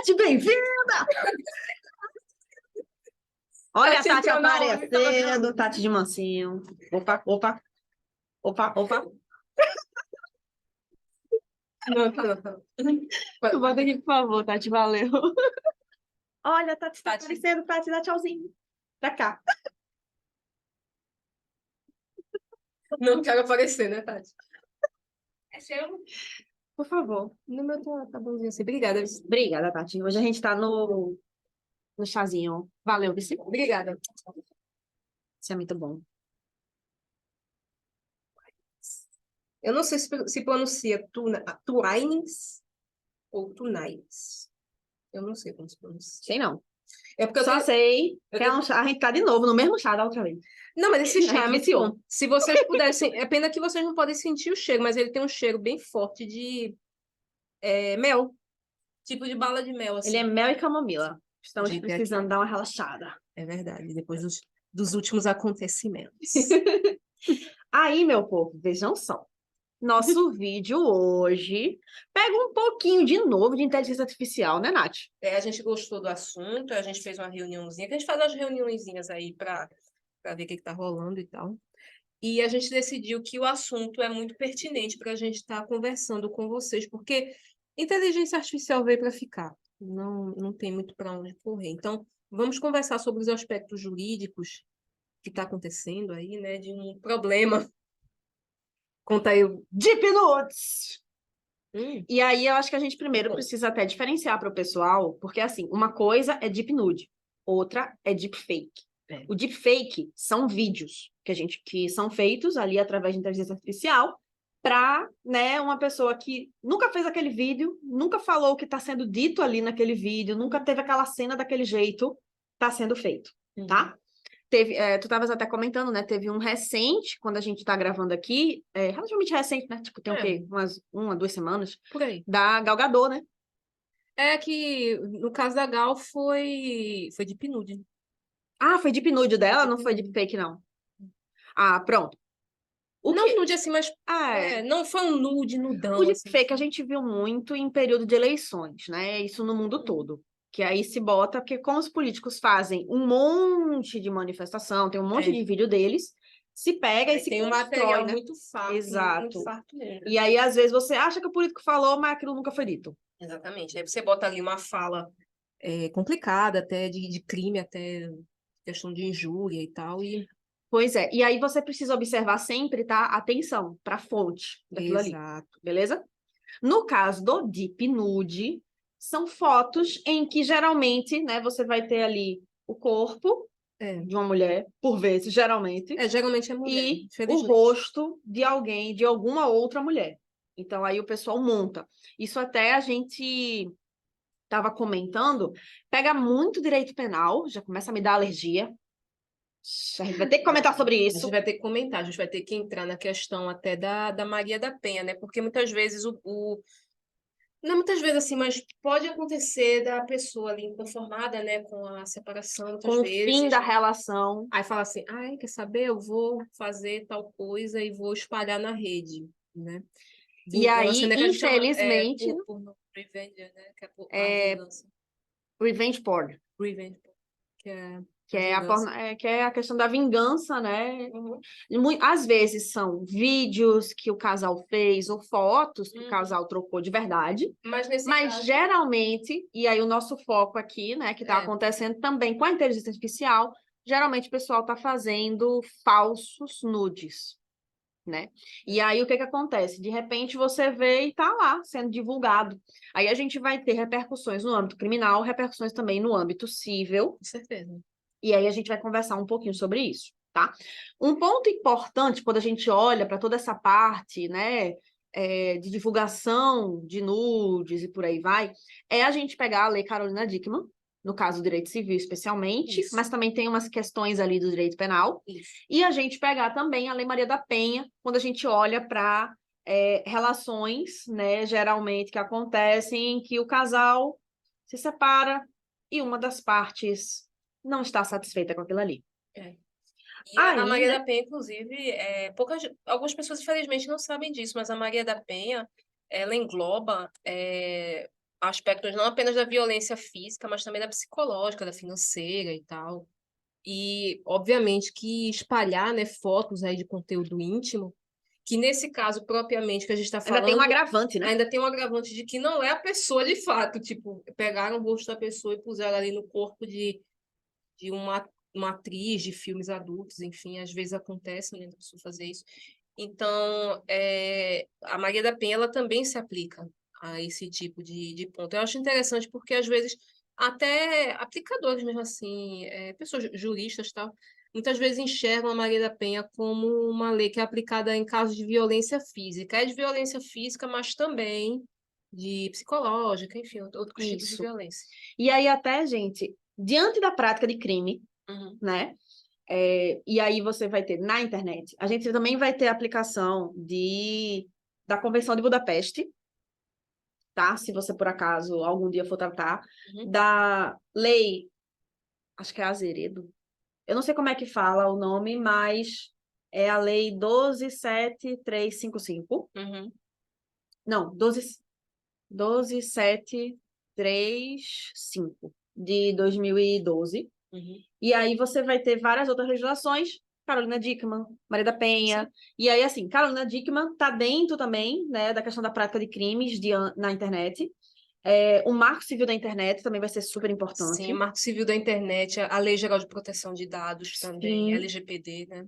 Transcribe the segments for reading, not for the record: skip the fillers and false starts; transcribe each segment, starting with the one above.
Tati, bem-vinda! Olha a Tati Tati entrou na hora, aparecendo, Tati de mansinho. Opa, opa, opa, opa. Não, não. Bota aqui, por favor, Tati, valeu. Olha, a Tati tá Tati. aparecendo, Tati, dá tchauzinho. Pra cá. Não quero aparecer, né, Tati? É seu? Por favor. No meu tá bonzinho assim. Obrigada. Obrigada, Tati. Hoje a gente tá no chazinho. Valeu, Vici. Obrigada. Isso é muito bom. Eu não sei se pronuncia Tuainens ou Tunaines. Eu não sei como se pronuncia. Sei não. É porque Só sei que tenho- a gente tá de novo no mesmo chá da outra vez. Não, mas esse A chá gente é muito viciou. bom. Se vocês pudessem... É pena que vocês não podem sentir o cheiro, mas ele tem um cheiro bem forte de mel. Tipo de bala de mel, assim. Ele é mel e camomila. Estamos Gente, precisando dar uma relaxada. É verdade, depois dos últimos acontecimentos. Aí, meu povo, vejam só. Nosso vídeo hoje pega um pouquinho de novo de inteligência artificial, né, Nath? A gente gostou do assunto, a gente fez uma reuniãozinha, que a gente faz as reuniõezinhas aí para ver o que tá rolando e tal. E a gente decidiu que o assunto é muito pertinente para a gente estar conversando com vocês, porque inteligência artificial veio para ficar. Não tem muito para onde correr. Então, vamos conversar sobre os aspectos jurídicos que está acontecendo aí, né, de um problema. Conta aí. Deep Nudes! E aí, eu acho que a gente primeiro precisa até diferenciar para o pessoal, porque assim, uma coisa é Deep Nude, outra é Deepfake. O Deepfake são vídeos que são feitos ali através de inteligência artificial para, né, uma pessoa que nunca fez aquele vídeo, nunca falou o que está sendo dito ali naquele vídeo, nunca teve aquela cena daquele jeito, está sendo feito, tá? Tu estavas até comentando, né? Teve um recente, quando a gente está gravando aqui, relativamente recente, né? Tipo, tem o quê? Uma, 2 semanas, Por aí. da Gal Gadot, né? É que, no caso da Gal, foi Deep Nude. Ah, foi Deep Nude dela, não foi Deepfake, não. Ah, pronto. Não nude assim, mas Ah, não foi um nude, o nudão, assim. Deepfake a gente viu muito em período de eleições, né? Isso no mundo todo. Que aí se bota, porque como os políticos fazem um monte de manifestação, tem um monte de vídeo deles, se pega e se Tem um constrói, material né? muito farto, Exato. muito farto mesmo. E aí, às vezes, você acha que o político falou, mas aquilo nunca foi dito. Exatamente. Aí você bota ali uma fala complicada, até de crime, até questão de injúria e tal, e... Pois é. E aí você precisa observar sempre, tá? Atenção para a fonte daquilo ali. Exato. Beleza? No caso do Deep Nude, são fotos em que geralmente, né, você vai ter ali o corpo de uma mulher, por vezes, geralmente, Geralmente é mulher, e o infelizmente. rosto de alguém, de alguma outra mulher. Então aí o pessoal monta. Isso até a gente estava comentando, pega muito direito penal, já começa a me dar alergia. A gente vai ter que comentar sobre A isso. gente vai ter que comentar, a gente vai ter que entrar na questão até da Maria da Penha, né? Porque muitas vezes não é muitas vezes assim, mas pode acontecer da pessoa ali inconformada, né, com a separação, muitas Com o vezes. fim da relação. Aí fala assim, ai, quer saber? Eu vou fazer tal coisa e vou espalhar na rede, né? E aí, né, que a gente chama, infelizmente, revenge, né? Que é por vingança. revenge porn. Revenge, que é Que é a questão da vingança, né? Uhum. Às vezes são vídeos que o casal fez ou fotos que o casal trocou de verdade. Mas nesse Mas caso... geralmente, e aí o nosso foco aqui, né, que está acontecendo também com a inteligência artificial, geralmente o pessoal está fazendo falsos nudes, né? E aí o que acontece? De repente você vê e está lá sendo divulgado. Aí a gente vai ter repercussões no âmbito criminal, repercussões também no âmbito civil. Com certeza. E aí a gente vai conversar um pouquinho sobre isso, tá? Um ponto importante quando a gente olha para toda essa parte, né, de divulgação de nudes e por aí vai, é a gente pegar a Lei Carolina Dickmann, no caso do direito civil especialmente, mas também tem umas questões ali do direito penal, e a gente pegar também a Lei Maria da Penha, quando a gente olha para relações, né, geralmente que acontecem em que o casal se separa e uma das partes não está satisfeita com aquilo ali. E a Maria da Penha, inclusive, algumas pessoas, infelizmente, não sabem disso, mas a Maria da Penha, ela engloba aspectos não apenas da violência física, mas também da psicológica, da financeira e tal. E, obviamente, que espalhar, né, fotos aí de conteúdo íntimo, que nesse caso propriamente que a gente está Ainda tem um falando, agravante, né? ainda tem um agravante de que não é a pessoa de fato, tipo, pegaram o rosto da pessoa e puseram ali no corpo de uma atriz de filmes adultos, enfim, às vezes acontece, né, da pessoa fazer isso. Então, a Maria da Penha, ela também se aplica a esse tipo de ponto. Eu acho interessante porque, às vezes, até aplicadores mesmo assim, pessoas juristas e tal, muitas vezes enxergam a Maria da Penha como uma lei que é aplicada em casos de violência física. É de violência física, mas também de psicológica, enfim, outros tipos de Isso. violência. E aí até, gente, diante da prática de crime, Uhum. né? E aí você vai ter na internet. A gente também vai ter a aplicação da Convenção de Budapeste, tá? Se você por acaso algum dia for tratar, Uhum. da lei, acho que é Azeredo. Eu não sei como é que fala o nome, mas é a lei 12.7.355. Uhum. Não, 12.7.355 de 2012. Uhum. E aí você vai ter várias outras legislações, Carolina Dickmann, Maria da Penha. Sim. E aí, assim, Carolina Dickmann está dentro também, né, da questão da prática de crimes na internet. O Marco Civil da Internet também vai ser super Sim, o importante. Marco Civil da Internet, a Lei Geral de Proteção de Dados também, Sim, LGPD, né?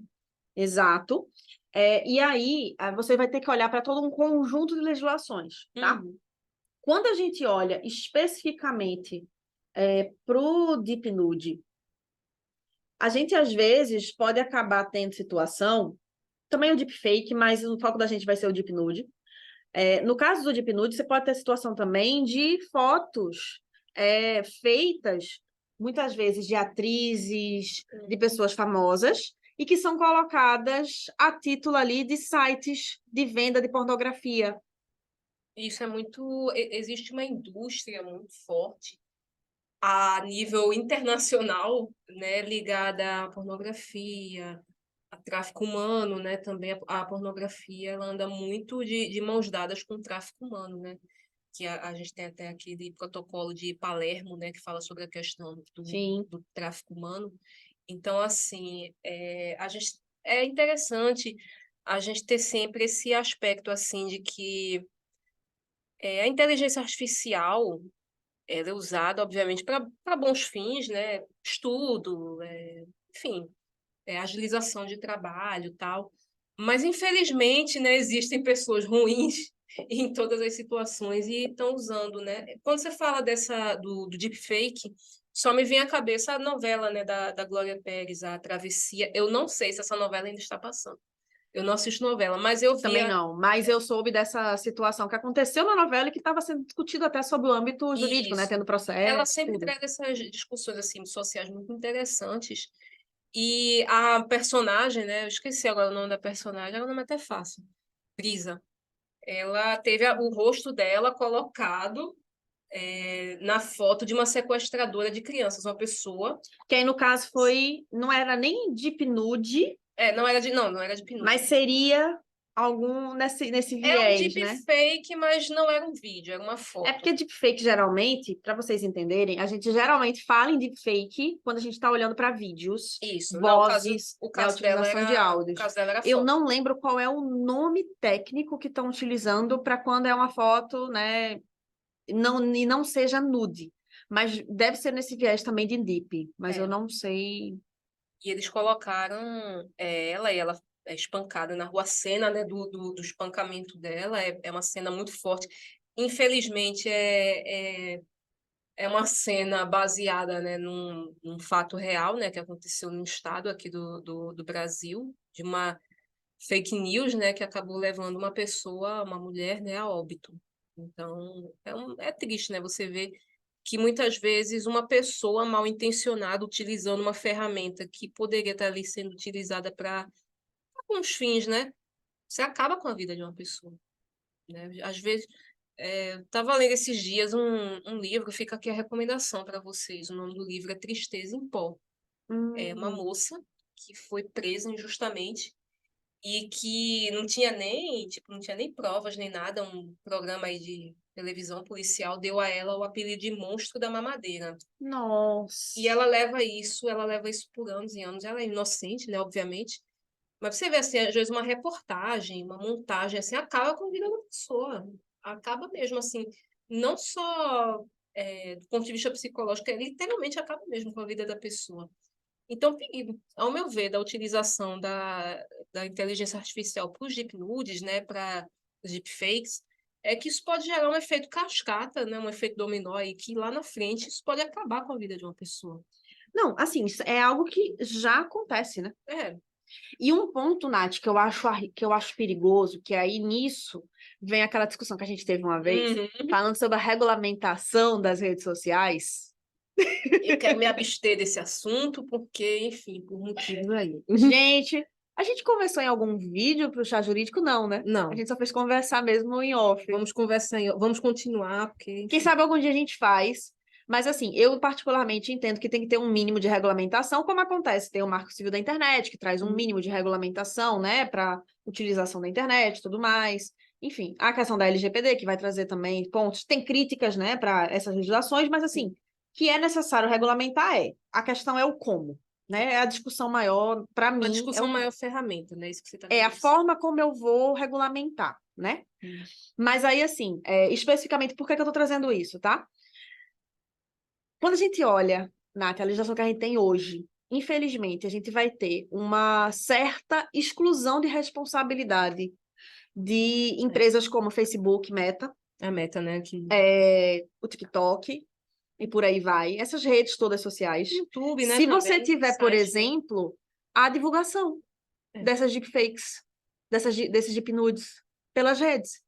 exato. E aí, você vai ter que olhar para todo um conjunto de legislações, tá? Uhum. Quando a gente olha especificamente para o Deep Nude, a gente às vezes pode acabar tendo situação, também o deepfake, mas o foco da gente vai ser o Deep Nude. No caso do Deep Nude, você pode ter situação também de fotos feitas, muitas vezes, de atrizes, de pessoas famosas, e que são colocadas a título ali de sites de venda de pornografia. Isso é muito. Existe uma indústria muito forte a nível internacional, né, ligada à pornografia, a tráfico humano, né? Também a pornografia ela anda muito de mãos dadas com o tráfico humano, né? Que a gente tem até aquele protocolo de Palermo, né, que fala sobre a questão Sim, do tráfico humano. Então, assim, a gente é interessante a gente ter sempre esse aspecto assim de que a inteligência artificial ela é usada, obviamente, para bons fins, né? Estudo, enfim, agilização de trabalho, tal. Mas infelizmente, né, existem pessoas ruins em todas as situações e estão usando, né? Quando você fala do deepfake, só me vem à cabeça a novela, né, da Glória Pérez, a Travessia. Eu não sei se essa novela ainda está passando. Eu não assisto novela, mas eu também via não. Mas eu soube dessa situação que aconteceu na novela e que estava sendo discutido até sobre o âmbito jurídico, né? isso. Tendo Ela processo, sempre tudo. traz essas discussões assim sociais muito interessantes. E a personagem, né? Eu esqueci agora o nome da personagem, agora o nome é até fácil. Brisa. Ela teve o rosto dela colocado na foto de uma sequestradora de crianças, uma pessoa. Que aí, no caso, não era nem Deep Nude, Não era de Pinóquio. mas seria algum nesse É um viés, né? deepfake, mas não era um vídeo, era uma É foto. porque deepfake, geralmente, para vocês entenderem, a gente geralmente fala em deepfake quando a gente está olhando para vídeos, Isso. Não, vozes, o né, a caso dela utilização de era, o áudios. caso dela era Eu foto. não lembro qual é o nome técnico que estão utilizando para quando é uma foto, né, e não seja nude. Mas deve ser nesse viés também de deep, mas eu É. não sei. E eles colocaram ela e ela é espancada na rua. A cena, né, do espancamento dela é uma cena muito forte. Infelizmente, é uma cena baseada, né, num fato real, né, que aconteceu num estado aqui do Brasil, de uma fake news, né, que acabou levando uma pessoa, uma mulher, né, a óbito. Então, é triste, né, você ver que muitas vezes uma pessoa mal intencionada utilizando uma ferramenta que poderia estar ali sendo utilizada para alguns fins, né, você acaba com a vida de uma pessoa, né? Às vezes, estava lendo esses dias um livro, fica aqui a recomendação para vocês. O nome do livro é Tristeza em Pó. É uma Hum, moça que foi presa injustamente e que não tinha nem, tipo, não tinha nem provas nem nada, um programa aí de televisão policial deu a ela o apelido de monstro da mamadeira. Nossa. E ela leva isso por anos e anos. Ela é inocente, né, obviamente. Mas você vê assim, às vezes uma reportagem, uma montagem assim, acaba com a vida da pessoa. Acaba mesmo assim, não só do ponto de vista psicológico, literalmente acaba mesmo com a vida da pessoa. Então, o perigo, ao meu ver, da utilização da inteligência artificial para os deep nudes, né, para os deepfakes, é que isso pode gerar um efeito cascata, né, um efeito dominó, e que lá na frente isso pode acabar com a vida de uma pessoa. Não, assim, isso é algo que já acontece, né? É. E um ponto, Nath, que eu acho perigoso, que aí nisso vem aquela discussão que a gente teve uma vez, Uhum. falando sobre a regulamentação das redes sociais. Eu quero me abster desse assunto porque, enfim, por motivos aí. Gente, a gente conversou em algum vídeo para o chá jurídico? Não, né? A Não, gente só fez conversar mesmo em off. vamos conversar, vamos continuar, porque, Quem enfim. sabe algum dia a gente faz. Mas, assim, eu particularmente entendo que tem que ter um mínimo de regulamentação, como acontece. Tem o Marco Civil da Internet, que traz um mínimo de regulamentação, né, para utilização da internet e tudo mais. Enfim, a questão da LGPD, que vai trazer também pontos. Tem críticas, né, para essas legislações, mas, assim, que é necessário regulamentar é. A questão é o como, né? É a discussão maior, para Uma mim, discussão maior ferramenta, né? Isso que você está é a querendo dizer. forma como eu vou regulamentar, né? Mas aí, assim, especificamente, por que que eu estou trazendo isso, tá? Quando a gente olha, Nath, a legislação que a gente tem hoje, infelizmente, a gente vai ter uma certa exclusão de responsabilidade de empresas como Facebook, Meta, A meta, né? Que... o TikTok e por aí vai, essas redes todas sociais. YouTube, né? Se você Também, tiver, por site, né? exemplo, a divulgação É. dessas deepfakes, desses deep nudes pelas redes.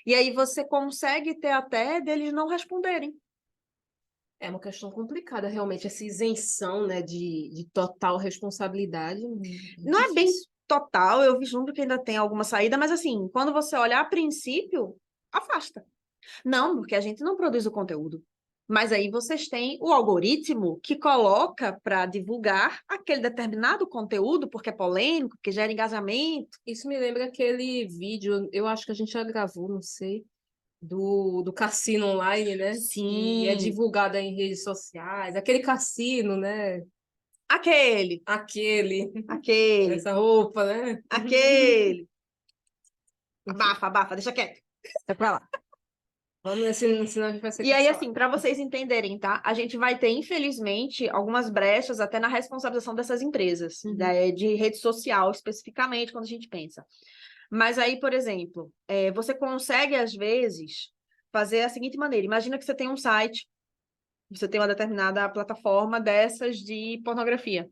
E aí você consegue ter até deles não responderem. É uma questão complicada, realmente, essa isenção, né, de total responsabilidade, muito Não é bem difícil. total, eu vislumbro que ainda tem alguma saída, mas assim, quando você olhar a princípio, afasta. Não, porque a gente não produz o conteúdo. Mas aí vocês têm o algoritmo que coloca para divulgar aquele determinado conteúdo, porque é polêmico, porque gera engajamento. Isso me lembra aquele vídeo, eu acho que a gente já gravou, não sei, do cassino online, né? Que é Sim, divulgado em redes sociais, aquele cassino, né? aquele, Aquele, aquele, essa roupa, né? aquele. Enfim, Abafa, abafa, deixa quieto. é pra lá. Vamos nesse, senão a gente vai ser E aí, cancelado. assim, para vocês entenderem, tá? A gente vai ter, infelizmente, algumas brechas até na responsabilização dessas empresas, de rede social especificamente, quando a gente pensa. Mas aí, por exemplo, você consegue, às vezes, fazer a seguinte maneira: imagina que você tem um site, você tem uma determinada plataforma dessas de pornografia.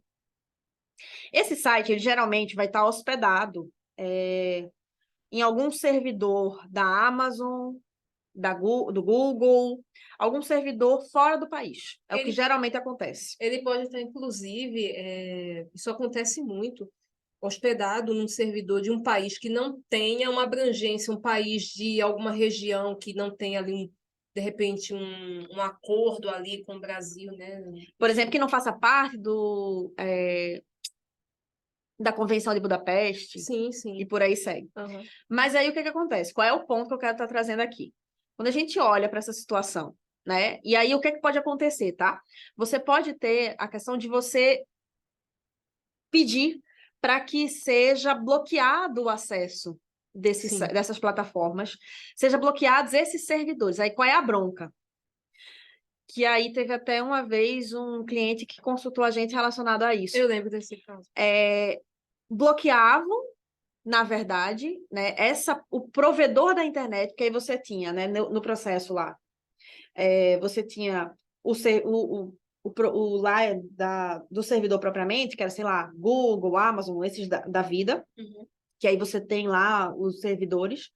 Esse site, ele geralmente vai estar hospedado em algum servidor da Amazon, do Google, algum servidor fora do país. É o que Ele, geralmente acontece. ele pode estar, inclusive, isso acontece muito, hospedado num servidor de um país que não tenha uma abrangência, um país de alguma região que não tenha ali, de repente, um acordo ali com o Brasil, né? Por exemplo, Enfim. que não faça parte da Convenção de Budapeste Sim, e sim. por aí segue. Aham. Mas aí o que que acontece? Qual é o ponto que eu quero estar trazendo aqui? Quando a gente olha para essa situação, né? E aí o que que pode acontecer, tá? Você pode ter a questão de você pedir para que seja bloqueado o acesso Sim. dessas plataformas, seja bloqueados esses servidores. Aí qual é a bronca? Que aí teve até uma vez um cliente que consultou a gente relacionado a isso. Eu lembro desse caso. Bloqueavam, na verdade, né, o provedor da internet, que aí você tinha, né, no processo lá, você tinha o lá do servidor propriamente, que era, sei lá, Google, Amazon, esses da vida, Uhum. que aí você tem lá os servidores.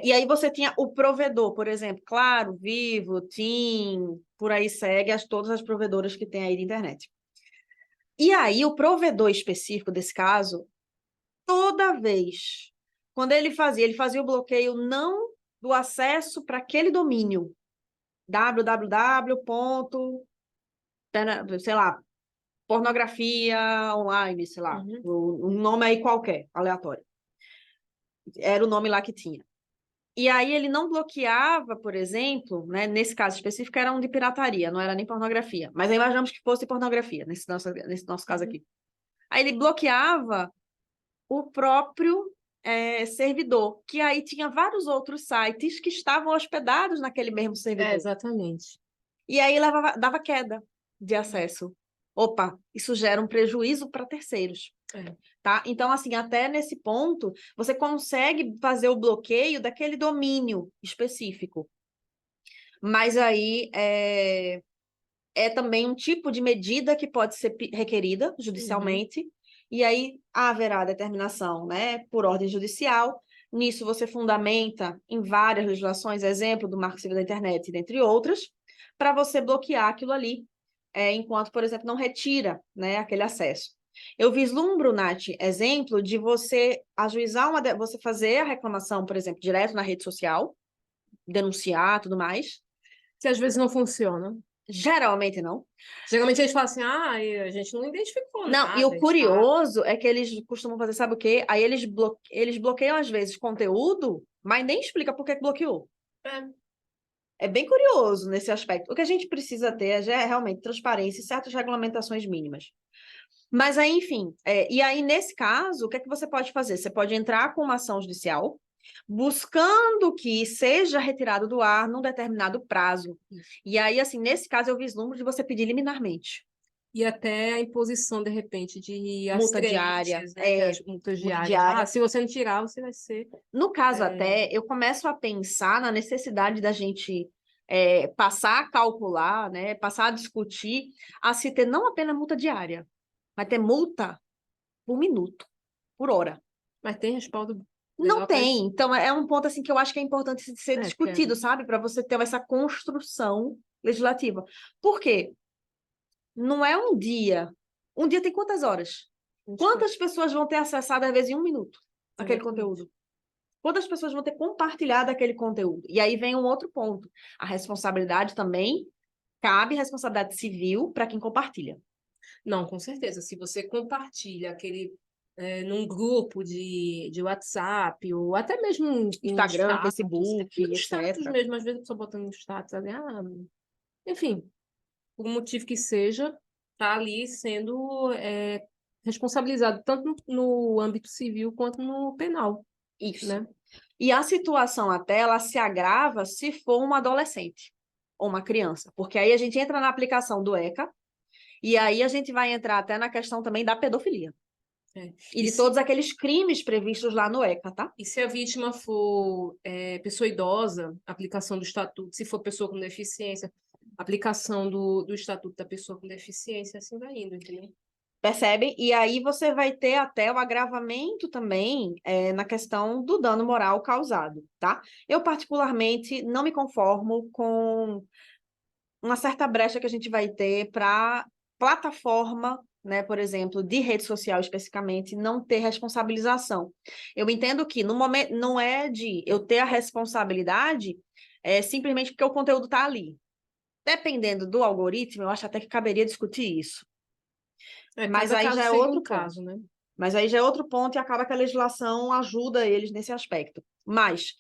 E aí você tinha o provedor, por exemplo, Claro, Vivo, TIM, por aí segue todas as provedoras que tem aí de internet. E aí o provedor específico desse caso, toda vez, quando ele fazia o bloqueio não do acesso para aquele domínio, www. Sei lá, pornografia online, sei lá, um nome aí qualquer, aleatório. Era o nome lá que tinha. E aí ele não bloqueava, por exemplo, né, nesse caso específico era um de pirataria, não era nem pornografia, mas aí imaginamos que fosse pornografia, nesse nosso caso aqui. Aí ele bloqueava o próprio servidor, que aí tinha vários outros sites que estavam hospedados naquele mesmo servidor. Exatamente. E aí dava queda de acesso. Opa, isso gera um prejuízo para terceiros. Tá? Então, assim, até nesse ponto, você consegue fazer o bloqueio daquele domínio específico. Mas aí é também um tipo de medida que pode ser requerida judicialmente, e aí haverá determinação, né, por ordem judicial. Nisso você fundamenta em várias legislações, exemplo do Marco Civil da Internet, dentre outras, para você bloquear aquilo ali, enquanto, por exemplo, não retira, né, aquele acesso. Eu vislumbro, Nath, exemplo de você ajuizar você fazer a reclamação, por exemplo, direto na rede social, denunciar, tudo mais. Que às vezes não funciona. Geralmente não. Geralmente eles falam assim, a gente não identificou não, nada. E o curioso é que eles costumam fazer, sabe o quê? Aí eles bloqueiam, às vezes, conteúdo, mas nem explica por que bloqueou. É bem curioso nesse aspecto. O que a gente precisa ter é realmente transparência e certas regulamentações mínimas. Mas aí, enfim, e aí, nesse caso, o que é que você pode fazer? Você pode entrar com uma ação judicial, buscando que seja retirado do ar num determinado prazo. E aí, assim, nesse caso, eu vislumbro de você pedir liminarmente. E até a imposição, de repente, de multa diária. né? Multas diárias. Se você não tirar, você vai ser... No caso, até, eu começo a pensar na necessidade da gente passar a calcular, né, passar a discutir, a se ter não apenas multa diária, mas ter multa por minuto, por hora. Mas tem respaldo? Não tem. Então, é um ponto assim que eu acho que é importante ser discutido, sabe? Para você ter essa construção legislativa. Por quê? Não é um dia. Um dia tem quantas horas? Quantas pessoas vão ter acessado, às vezes, em um minuto, aquele conteúdo? Quantas pessoas vão ter compartilhado aquele conteúdo? E aí vem um outro ponto. A responsabilidade também, cabe responsabilidade civil para quem compartilha. Não, com certeza. Se você compartilha aquele num grupo de WhatsApp, ou até mesmo Instagram, status, Facebook, no status mesmo, às vezes a pessoa botando no status ali, enfim, por um motivo que seja, está ali sendo responsabilizado tanto no âmbito civil quanto no penal. Isso. Né? E a situação até, ela se agrava se for uma adolescente ou uma criança, porque aí a gente entra na aplicação do ECA, e aí a gente vai entrar até na questão também da pedofilia. E de todos aqueles crimes previstos lá no ECA, tá? E se a vítima for pessoa idosa, aplicação do estatuto, se for pessoa com deficiência, aplicação do estatuto da pessoa com deficiência, assim vai indo, entendeu? Percebe? E aí você vai ter até o agravamento também na questão do dano moral causado, tá? Eu, particularmente, não me conformo com uma certa brecha que a gente vai ter para plataforma, né, por exemplo, de rede social especificamente, não ter responsabilização. Eu entendo que no momento não é de eu ter a responsabilidade simplesmente porque o conteúdo está ali. Dependendo do algoritmo, eu acho até que caberia discutir isso. Mas aí já é outro caso, né? Mas aí já é outro ponto e acaba que a legislação ajuda eles nesse aspecto. Mas,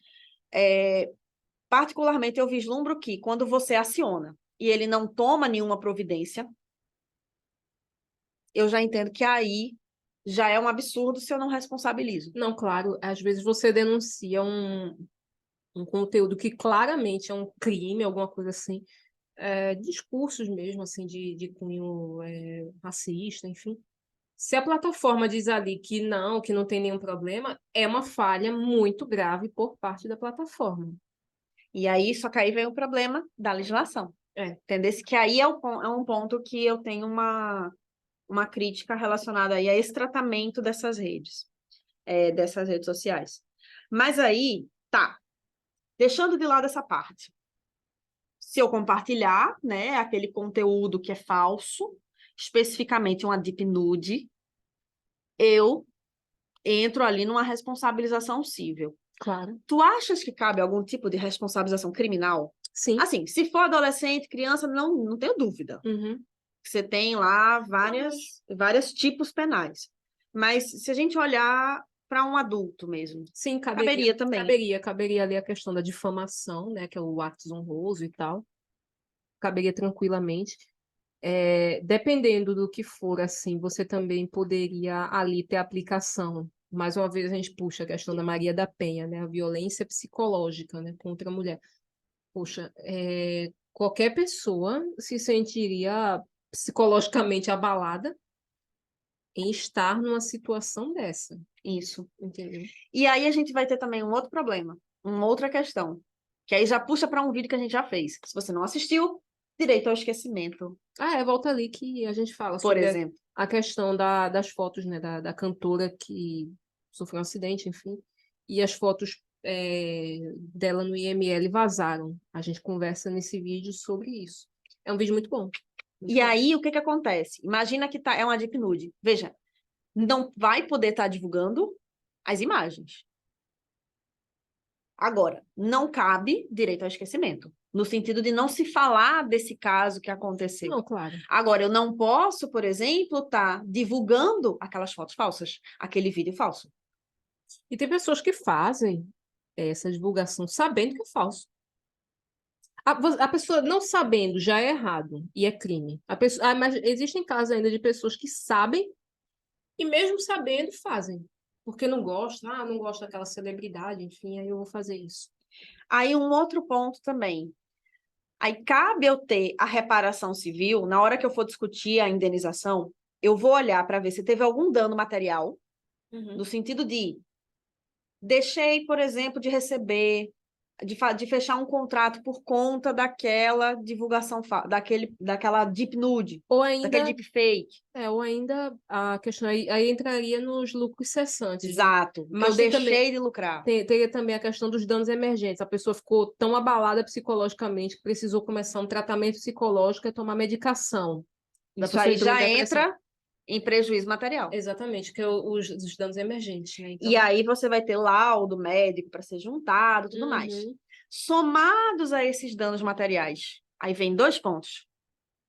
particularmente, eu vislumbro que quando você aciona e ele não toma nenhuma providência, eu já entendo que aí já é um absurdo se eu não responsabilizo. Não, claro, às vezes você denuncia um conteúdo que claramente é um crime, alguma coisa assim, discursos mesmo, assim, de cunho racista, enfim. Se a plataforma diz ali que não tem nenhum problema, é uma falha muito grave por parte da plataforma. E aí, só que aí vem o problema da legislação. Entendeu? Que aí é um ponto que eu tenho uma crítica relacionada aí a esse tratamento dessas redes sociais. Mas aí, tá, deixando de lado essa parte. Se eu compartilhar, né, aquele conteúdo que é falso, especificamente uma deep nude, eu entro ali numa responsabilização civil. Claro. Tu achas que cabe algum tipo de responsabilização criminal? Sim. Assim, se for adolescente, criança, não tenho dúvida. Uhum. Você tem lá vários tipos penais. Mas se a gente olhar para um adulto mesmo, Sim, caberia também. Caberia ali a questão da difamação, né? Que é o ato desonroso e tal. Caberia tranquilamente. Dependendo do que for, assim, você também poderia ali ter aplicação. Mais uma vez a gente puxa a questão da Maria da Penha, né? A violência psicológica, né? Contra a mulher. Poxa, qualquer pessoa se sentiria psicologicamente abalada em estar numa situação dessa. Isso. Entendeu? E aí a gente vai ter também um outro problema, uma outra questão, que aí já puxa para um vídeo que a gente já fez. Se você não assistiu, direito ao esquecimento, Volta ali que a gente fala por sobre exemplo. a questão das fotos, né? Da cantora que sofreu um acidente, enfim. E as fotos dela no IML vazaram. A gente conversa nesse vídeo sobre isso. É um vídeo muito bom. E aí, o que que acontece? Imagina que é uma deep nude. Veja, não vai poder estar divulgando as imagens. Agora, não cabe direito ao esquecimento, no sentido de não se falar desse caso que aconteceu. Não, claro. Agora, eu não posso, por exemplo, estar divulgando aquelas fotos falsas, aquele vídeo falso. E tem pessoas que fazem essa divulgação sabendo que é falso. A pessoa não sabendo já é errado e é crime. Mas existem casos ainda de pessoas que sabem e mesmo sabendo fazem. Porque não gosta, não gosto daquela celebridade, enfim, aí eu vou fazer isso. Aí um outro ponto também. Aí cabe eu ter a reparação civil, na hora que eu for discutir a indenização, eu vou olhar para ver se teve algum dano material, no sentido de deixei, por exemplo, de receber, de fechar um contrato por conta daquela divulgação, daquela deep nude, Ou daquele ainda, deep fake. ou ainda a questão aí entraria nos lucros cessantes, né? Exato, que eu Mas tem também, deixei de lucrar. teria também a questão dos danos emergentes. A pessoa ficou tão abalada psicologicamente que precisou começar um tratamento psicológico e tomar medicação. Isso aí já entra em prejuízo material. Exatamente, que é os danos emergentes, né? Então... E aí você vai ter laudo médico para ser juntado, tudo mais. Somados a esses danos materiais, aí vem 2 pontos.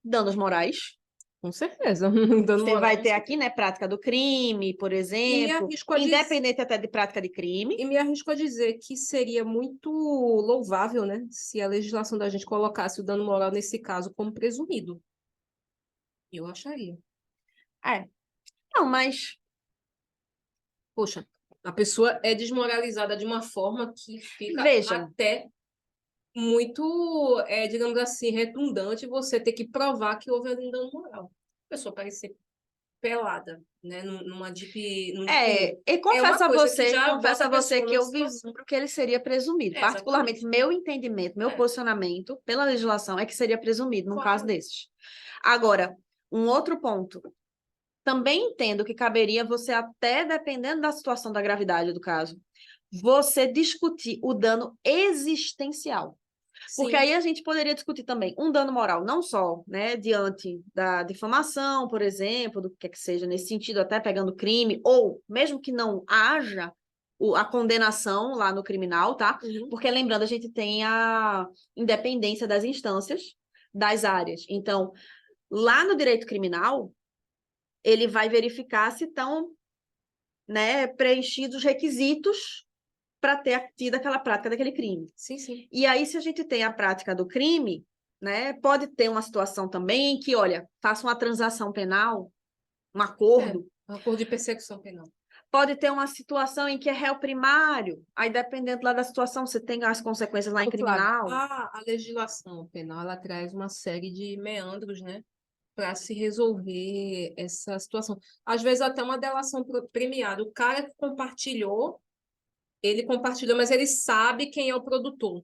Danos morais. Com certeza. Você vai ter aqui, né, prática do crime, por exemplo, independente até de prática de crime. E me arrisco a dizer que seria muito louvável, né, se a legislação da gente colocasse o dano moral nesse caso como presumido. Eu acharia. Não, mas... Poxa, a pessoa é desmoralizada de uma forma que fica até muito, digamos assim, redundante você ter que provar que houve um dano moral. A pessoa parecer pelada, né, numa deep... E confesso a você que eu vislumbro que ele seria presumido. Particularmente, meu entendimento, meu posicionamento pela legislação é que seria presumido num caso desses. Agora, um outro ponto. Também entendo que caberia você, até dependendo da situação da gravidade do caso, você discutir o dano existencial. Porque aí a gente poderia discutir também um dano moral, não só, né, diante da difamação, por exemplo, do que seja, nesse sentido, até pegando crime, ou mesmo que não haja a condenação lá no criminal, tá? Porque, lembrando, a gente tem a independência das instâncias das áreas. Então, lá no direito criminal, ele vai verificar se estão, né, preenchidos os requisitos para ter tido aquela prática daquele crime. Sim, sim. E aí, se a gente tem a prática do crime, né, pode ter uma situação também em que, olha, faça uma transação penal, um acordo. Um acordo de persecução penal. Pode ter uma situação em que é réu primário, aí dependendo lá da situação, você tem as consequências lá em criminal. A legislação penal, ela traz uma série de meandros, né, para se resolver essa situação. Às vezes até uma delação premiada. O cara que compartilhou, ele compartilhou, mas ele sabe quem é o produtor.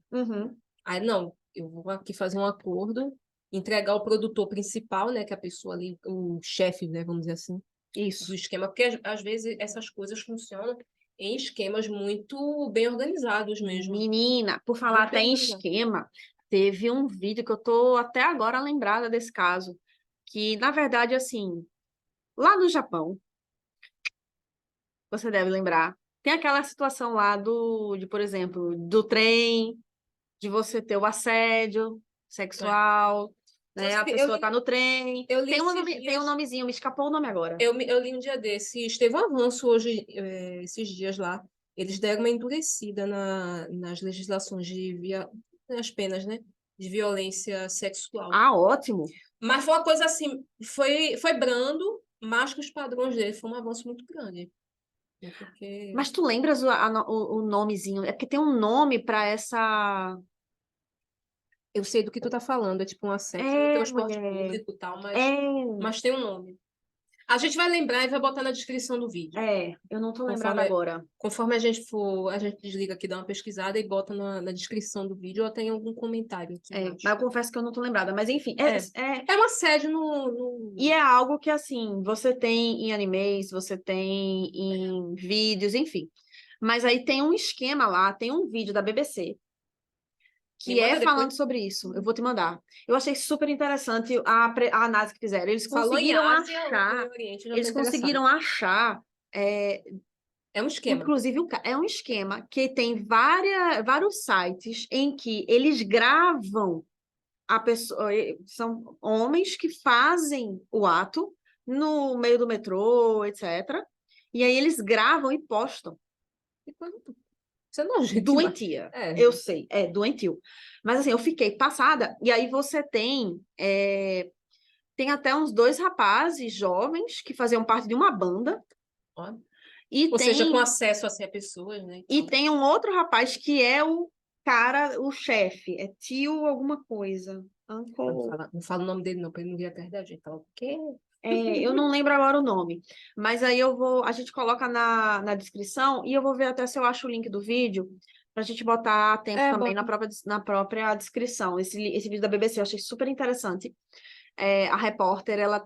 Aí, não, eu vou aqui fazer um acordo, entregar o produtor principal, né, que é a pessoa ali, o chefe, né, vamos dizer assim, do esquema, porque às vezes essas coisas funcionam em esquemas muito bem organizados mesmo. Menina, por falar até em esquema, teve um vídeo que eu tô até agora lembrada desse caso, que, na verdade, assim, lá no Japão, você deve lembrar, tem aquela situação lá por exemplo, do trem, de você ter o assédio sexual, né? A pessoa tá no trem. Eu li Tem esses tem dias. um nomezinho, me escapou o nome agora. Eu li um dia desses, teve um avanço hoje, esses dias lá. Eles deram uma endurecida nas legislações nas penas, né? De violência sexual. Ah, ótimo. Mas foi uma coisa assim, foi brando, mas que os padrões dele foi um avanço muito grande. Porque Mas tu lembras o nomezinho? É porque tem um nome para essa. eu sei do que tu tá falando, é tipo um assédio no É, transporte mulher. público e tal, É, mas tem um nome. A gente vai lembrar e vai botar na descrição do vídeo. eu não tô lembrada Conforme, agora. conforme a gente for, a gente desliga aqui, dá uma pesquisada e bota na descrição do vídeo ou tem algum comentário aqui Mas embaixo. eu confesso que eu não tô lembrada. Mas enfim, É, é um assédio e é algo que, assim, você tem em animes, você tem em vídeos, enfim. Mas aí tem um esquema lá, tem um vídeo da BBC Me que é manda depois. falando sobre isso. Eu vou te mandar. Eu achei super interessante a análise que fizeram. Falou em Ásia ou em Oriente, eu já tô Eles interessada. conseguiram achar, É um esquema. inclusive, é um esquema que tem vários sites em que eles gravam a pessoa, são homens que fazem o ato no meio do metrô, etc. E aí eles gravam e postam. Isso é nojento demais. Doentia, É. eu sei, é doentio. Mas assim, eu fiquei passada, e aí você tem até uns dois rapazes jovens que faziam parte de uma banda, Ó. e Ou seja, com tem, acesso a pessoas, né? e Então, tem um outro rapaz que é o cara, o chefe, é tio alguma coisa. Uncle. não fala o nome dele não, para ele não vir atrás da gente. Fala, o quê? Eu não lembro agora o nome, mas aí a gente coloca na descrição e eu vou ver até se eu acho o link do vídeo para a gente botar a tempo também Bota. na própria descrição. Esse vídeo da BBC eu achei super interessante. A repórter, ela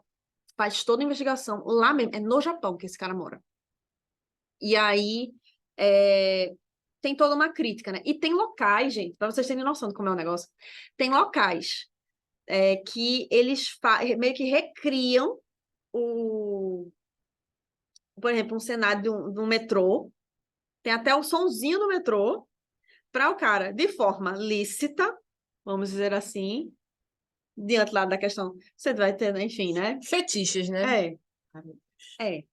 faz toda a investigação lá mesmo, é no Japão que esse cara mora. E aí é, tem toda uma crítica, né? E tem locais, gente, para vocês terem noção de como é o negócio, tem locais que eles meio que recriam por exemplo, um cenário de um metrô, tem até o sonzinho do metrô, para o cara, de forma lícita, vamos dizer assim, diante lá da questão, você vai ter, né, enfim, né? Fetiches, né? É,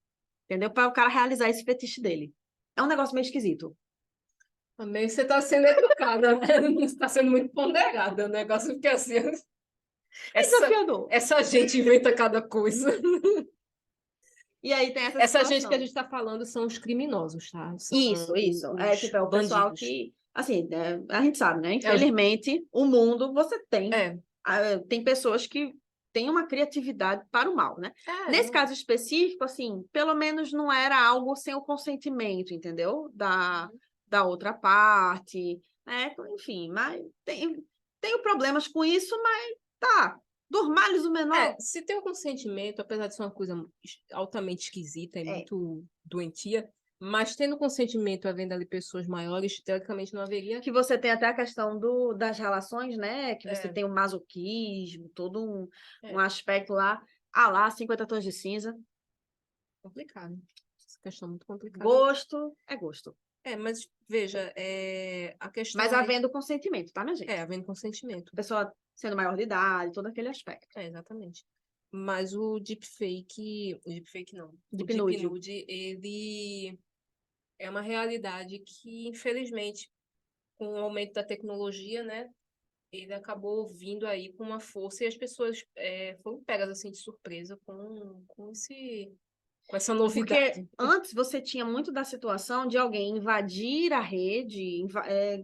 entendeu? Para o cara realizar esse fetiche dele. É um negócio meio esquisito. Também você está sendo educada, né? Não está sendo muito ponderada. O negócio fica assim. É desafiador. Essa gente inventa cada coisa. E aí tem essa Essa gente que a situação. gente está falando são os criminosos, tá? São Isso. os Tipo, é o pessoal bandidos. que, assim, a gente sabe, né? É, Infelizmente, o mundo, você tem. é, Tem pessoas que têm uma criatividade para o mal, né? Nesse não. caso específico, assim, pelo menos não era algo sem o consentimento, entendeu? Da outra parte, né? Enfim, mas tenho problemas com isso, mas tá. Dos males o menor. Se tem o consentimento, apesar de ser uma coisa altamente esquisita e É. muito doentia, mas tendo consentimento havendo ali pessoas maiores, teoricamente não haveria. Que você tem até a questão das relações, né? Que você É, tem o masoquismo, todo um é aspecto lá. Ah lá, 50 tons de cinza. complicado. Essa questão é muito complicada. Gosto é gosto. Mas veja, a Mas questão aí havendo consentimento, tá, minha gente? havendo consentimento. Pessoa sendo maior de idade, todo aquele aspecto. Exatamente. Mas o deepfake não, o Deep deep nude. nude, ele é uma realidade que, infelizmente, com o aumento da tecnologia, né, ele acabou vindo aí com uma força e as pessoas foram pegas assim de surpresa com essa Porque novidade. antes você tinha muito da situação de alguém invadir a rede,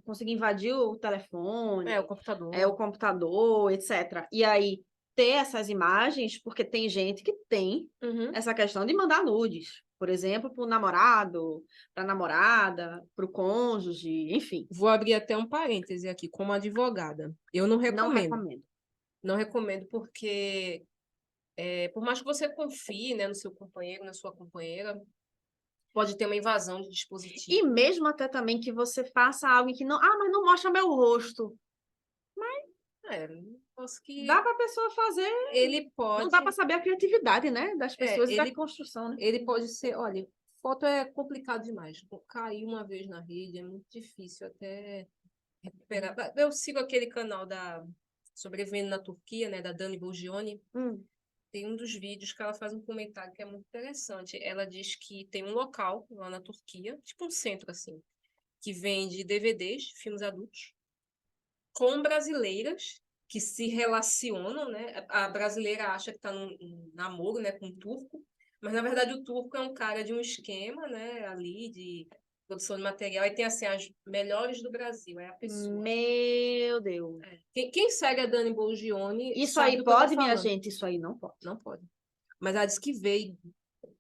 conseguir invadir o telefone, O computador. o computador, etc. E aí ter essas imagens, porque tem gente que tem Uhum. essa questão de mandar nudes, por exemplo, para o namorado, para a namorada, para o cônjuge, enfim. Vou abrir até um parêntese aqui, como advogada. Eu não Não recomendo. recomendo. Não recomendo porque, por mais que você confie, né, no seu companheiro, na sua companheira, pode ter uma invasão de E dispositivo. mesmo até também que você faça algo que não, mas não mostra meu rosto. Posso que Dá para a pessoa fazer. ele Não dá pode, para saber a criatividade, né, das é, pessoas e da ele, construção, né? ele pode ser, olha, foto é complicado demais. Cair uma vez na rede é muito difícil até recuperar. Eu sigo aquele canal Sobrevivendo na Turquia, né, da Dani Bolgioni, tem um dos vídeos que ela faz um comentário que é muito interessante. Ela diz que tem um local lá na Turquia, tipo um centro assim, que vende DVDs, filmes adultos, com brasileiras que se relacionam, né? A brasileira acha que está num namoro, né, com um turco, mas na verdade o turco é um cara de um esquema, né, ali de produção de material, e tem assim as melhores do Brasil, é a pessoa. Meu Deus. Quem segue a Dani Bolgioni Isso sabe aí do que eu tô pode, minha falando. gente? Isso aí não pode. Não pode. Mas ela disse que veio,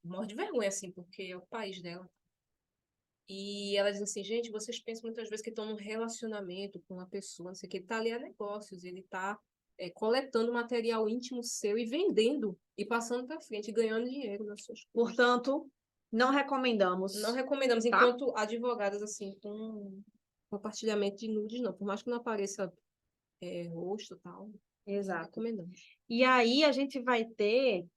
morre de vergonha, assim, porque é o país dela. E ela diz assim, gente, vocês pensam muitas vezes que estão num relacionamento com uma pessoa, não sei o que, ele está ali a negócios, ele está coletando material íntimo seu e vendendo, e passando para frente, e ganhando dinheiro nas suas custas. Portanto, não recomendamos. Não recomendamos, tá? enquanto advogadas, assim, com compartilhamento de nudes, não. Por mais que não apareça rosto e tal, não Exato. recomendamos. E aí a gente vai ter...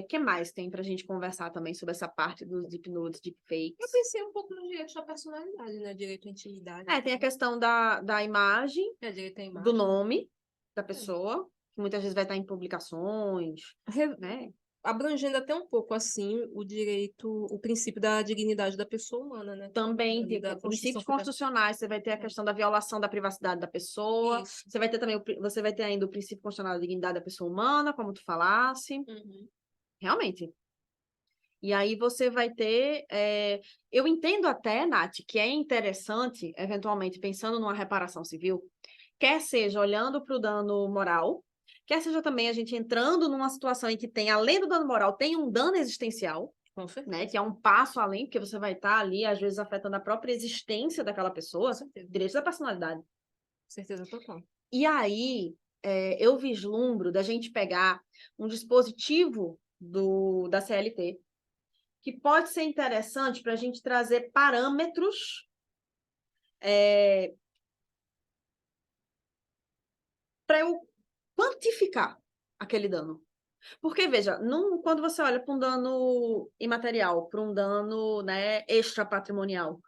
que mais tem para a gente conversar também sobre essa parte dos deep nudes, deepfakes? Eu pensei um pouco no direito da personalidade, né? Direito à intimidade. Tem a questão da imagem, Direito à imagem. do nome da pessoa, que muitas vezes vai estar em publicações, né? Abrangendo até um pouco, assim, o direito, o princípio da dignidade da pessoa humana, né? Também tem Da princípios Constituição constitucionais, você vai ter a questão da violação da privacidade da pessoa, Isso. você vai ter também, você vai ter ainda o princípio constitucional da dignidade da pessoa humana, como tu falasse. Realmente. E aí você vai ter... Eu entendo até, Nath, que é interessante, eventualmente, pensando numa reparação civil, quer seja olhando para o dano moral, quer seja também a gente entrando numa situação em que tem, além do dano moral, tem um dano existencial, né, que é um passo além, porque você vai estar ali, às vezes, afetando a própria existência daquela pessoa, direito da personalidade. Certeza total. E aí, eu vislumbro da gente pegar um dispositivo da CLT, que pode ser interessante para a gente trazer parâmetros para eu quantificar aquele dano. Porque, veja, quando você olha para um dano imaterial, para um dano, né, extrapatrimonial,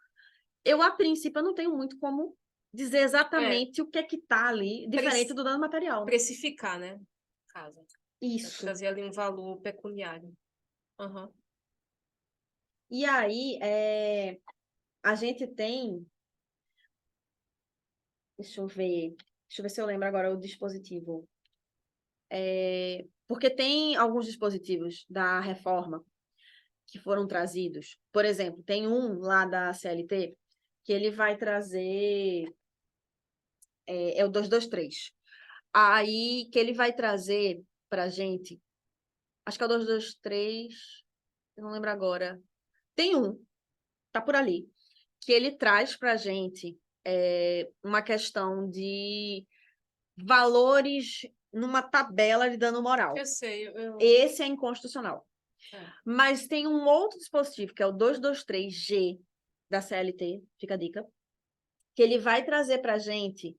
a princípio, eu não tenho muito como dizer exatamente o que é que está ali, diferente do dano material. Precificar, né? Caso. Isso. Trazer ali um valor pecuniário. E aí, a gente tem... Deixa eu ver se eu lembro agora o dispositivo. Porque tem alguns dispositivos da reforma que foram trazidos. Por exemplo, tem um lá da CLT que ele vai trazer... É o 223. Aí, que ele vai trazer pra gente... Acho que é o 223... Eu não lembro agora. Tem um, tá por ali, que ele traz pra gente uma questão de valores numa tabela de dano moral. Eu sei. Esse é inconstitucional. Mas tem um outro dispositivo, que é o 223G da CLT, fica a dica, que ele vai trazer para a gente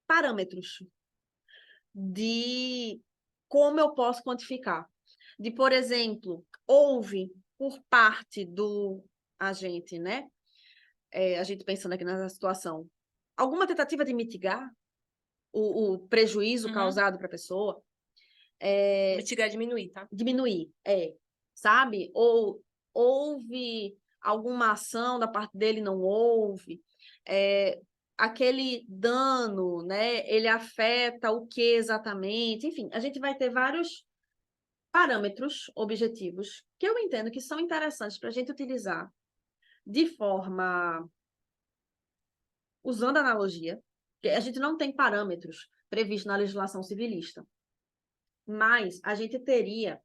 parâmetros de como eu posso quantificar. De, por exemplo, houve por parte do agente, né? A gente pensando aqui nessa situação, alguma tentativa de mitigar o prejuízo causado para a pessoa? Mitigar, diminuir, tá? Diminuir, sabe? Ou houve alguma ação da parte dele, não houve. Aquele dano, né? Ele afeta o que exatamente? Enfim, a gente vai ter vários parâmetros objetivos que eu entendo que são interessantes para a gente utilizar de forma usando analogia, porque a gente não tem parâmetros previstos na legislação civilista, mas a gente teria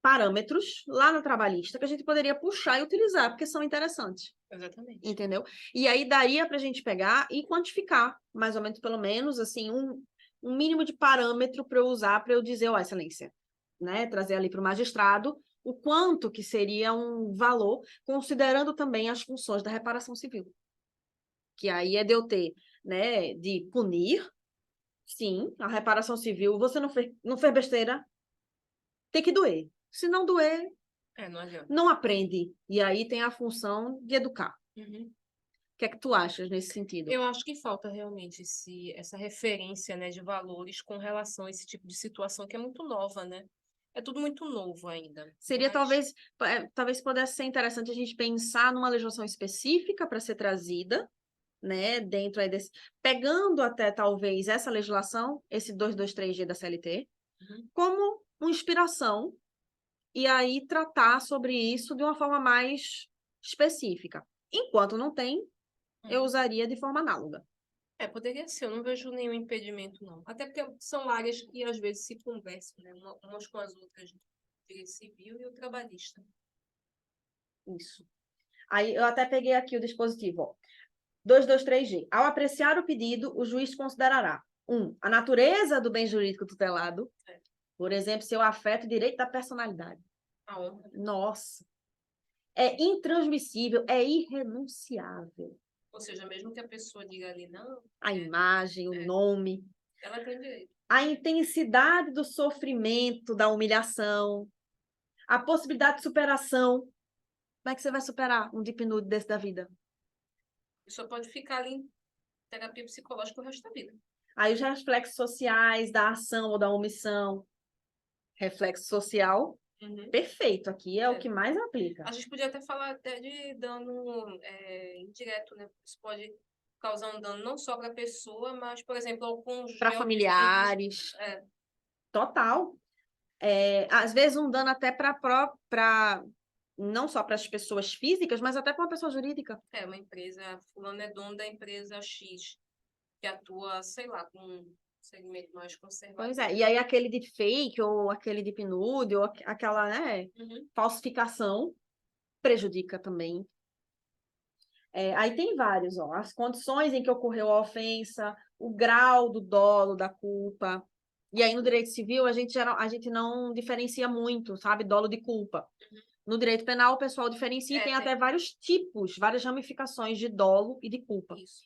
parâmetros lá na trabalhista que a gente poderia puxar e utilizar, porque são interessantes. Exatamente. Entendeu? E aí daria para a gente pegar e quantificar, mais ou menos, pelo menos, assim, um mínimo de parâmetro para eu usar, para eu dizer, ó, excelência, né? Trazer ali para o magistrado o quanto que seria um valor, considerando também as funções da reparação civil. Que aí é de eu ter, né, de punir, sim, a reparação civil, você não fez besteira, tem que doer. Se não doer, não adianta. não aprende. E aí tem a função de educar. que é que tu achas nesse sentido? Eu acho que falta realmente essa referência, né, de valores com relação a esse tipo de situação que é muito nova, né? É tudo muito novo ainda. Seria Mas, talvez pudesse ser interessante a gente pensar numa legislação específica para ser trazida, né, dentro aí desse, pegando até talvez essa legislação, esse 223G da CLT, como uma inspiração e aí tratar sobre isso de uma forma mais específica. Enquanto não tem, eu usaria de forma análoga. Poderia ser, eu não vejo nenhum impedimento, não. Até porque são áreas que às vezes se conversam, né, umas com as outras, o direito civil e o trabalhista. Isso. Aí eu até peguei aqui o dispositivo, ó. 223G. Ao apreciar o pedido, o juiz considerará: 1. A natureza do bem jurídico tutelado. Por exemplo, seu afeto e direito da personalidade. A honra. Nossa. É intransmissível, é irrenunciável. Ou seja, mesmo que a pessoa diga ali, não, A imagem, o nome. ela tem direito. A intensidade do sofrimento, da humilhação. A possibilidade de superação. Como é que você vai superar um deep nude desse da vida? A pessoa pode ficar ali em terapia psicológica o resto da vida. Aí os reflexos sociais da ação ou da omissão. Reflexo social, perfeito. Aqui é o que mais aplica. A gente podia até falar até de dano indireto, né? Isso pode causar um dano não só para a pessoa, mas, por exemplo, ao cônjuge. Para familiares. Total. Às vezes um dano até para não só para as pessoas físicas, mas até para uma pessoa jurídica. Uma empresa, fulano é dono da empresa X, que atua, sei lá, com um segmento mais conservador. Pois é, e aí aquele deepfake, ou aquele deep nude, ou aquela, né, falsificação, prejudica também. Aí tem vários, ó, as condições em que ocorreu a ofensa, o grau do dolo, da culpa. E aí no direito civil a gente não diferencia muito, sabe, dolo de culpa. No direito penal o pessoal diferencia e tem até vários tipos, várias ramificações de dolo e de culpa. Isso.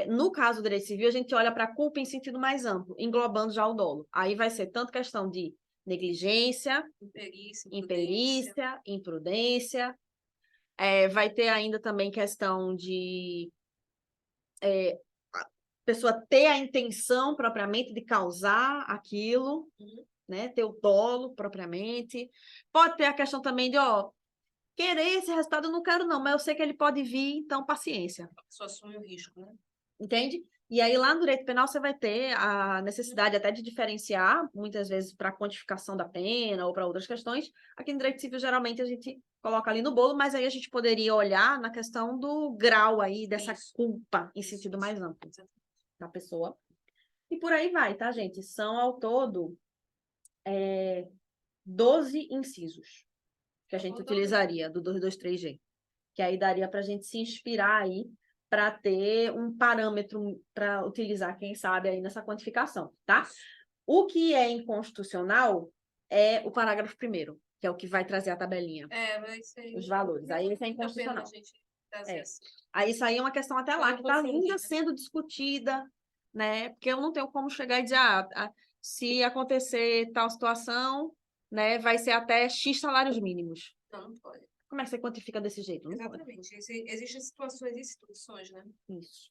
No caso do direito civil, a gente olha para a culpa em sentido mais amplo, englobando já o dolo. Aí vai ser tanto questão de negligência, imperícia, imprudência. Vai ter ainda também questão de a pessoa ter a intenção propriamente de causar aquilo, né? Ter o dolo propriamente. Pode ter a questão também de, querer esse resultado eu não quero não, mas eu sei que ele pode vir, então paciência. A pessoa assume o risco, né? Entende? E aí, lá no direito penal, você vai ter a necessidade até de diferenciar, muitas vezes, para a quantificação da pena ou para outras questões. Aqui no direito civil, geralmente, a gente coloca ali no bolo, mas aí a gente poderia olhar na questão do grau aí, dessa culpa, em sentido mais amplo da pessoa. E por aí vai, tá, gente? São, ao todo, 12 incisos que a gente utilizaria do 223G. Que aí daria para a gente se inspirar aí para ter um parâmetro para utilizar, quem sabe, aí nessa quantificação, tá? O que é inconstitucional é o parágrafo 1º, que é o que vai trazer a tabelinha. Vai ser... Os valores. Aí isso é inconstitucional. Assim. Aí isso aí é uma questão até lá que está ainda sendo discutida, né? Porque eu não tenho como chegar e dizer, se acontecer tal situação, né, vai ser até X salários mínimos. Não pode. Como é que você quantifica desse jeito? Não Exatamente. Existem situações e situações, né? Isso.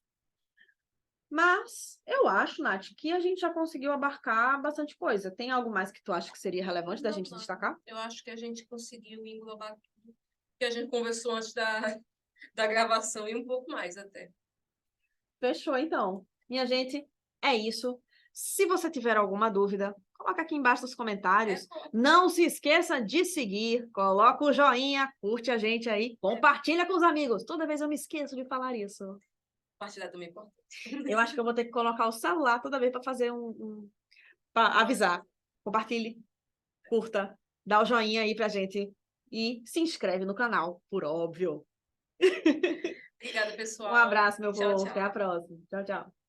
Mas eu acho, Nath, que a gente já conseguiu abarcar bastante coisa. Tem algo mais que tu acha que seria relevante da gente destacar? Eu acho que a gente conseguiu englobar tudo que a gente conversou antes da gravação e um pouco mais até. Fechou, então. Minha gente, é isso. Se você tiver alguma dúvida, coloca aqui embaixo nos comentários. Não se esqueça de seguir, coloca o joinha, curte a gente aí, compartilha com os amigos. Toda vez eu me esqueço de falar isso. Compartilhar também é importante. Eu acho que eu vou ter que colocar o celular toda vez para fazer para avisar. Compartilhe, curta, dá o joinha aí pra gente e se inscreve no canal, por óbvio. Obrigada, pessoal. Um abraço, meu povo. Até a próxima. Tchau, tchau.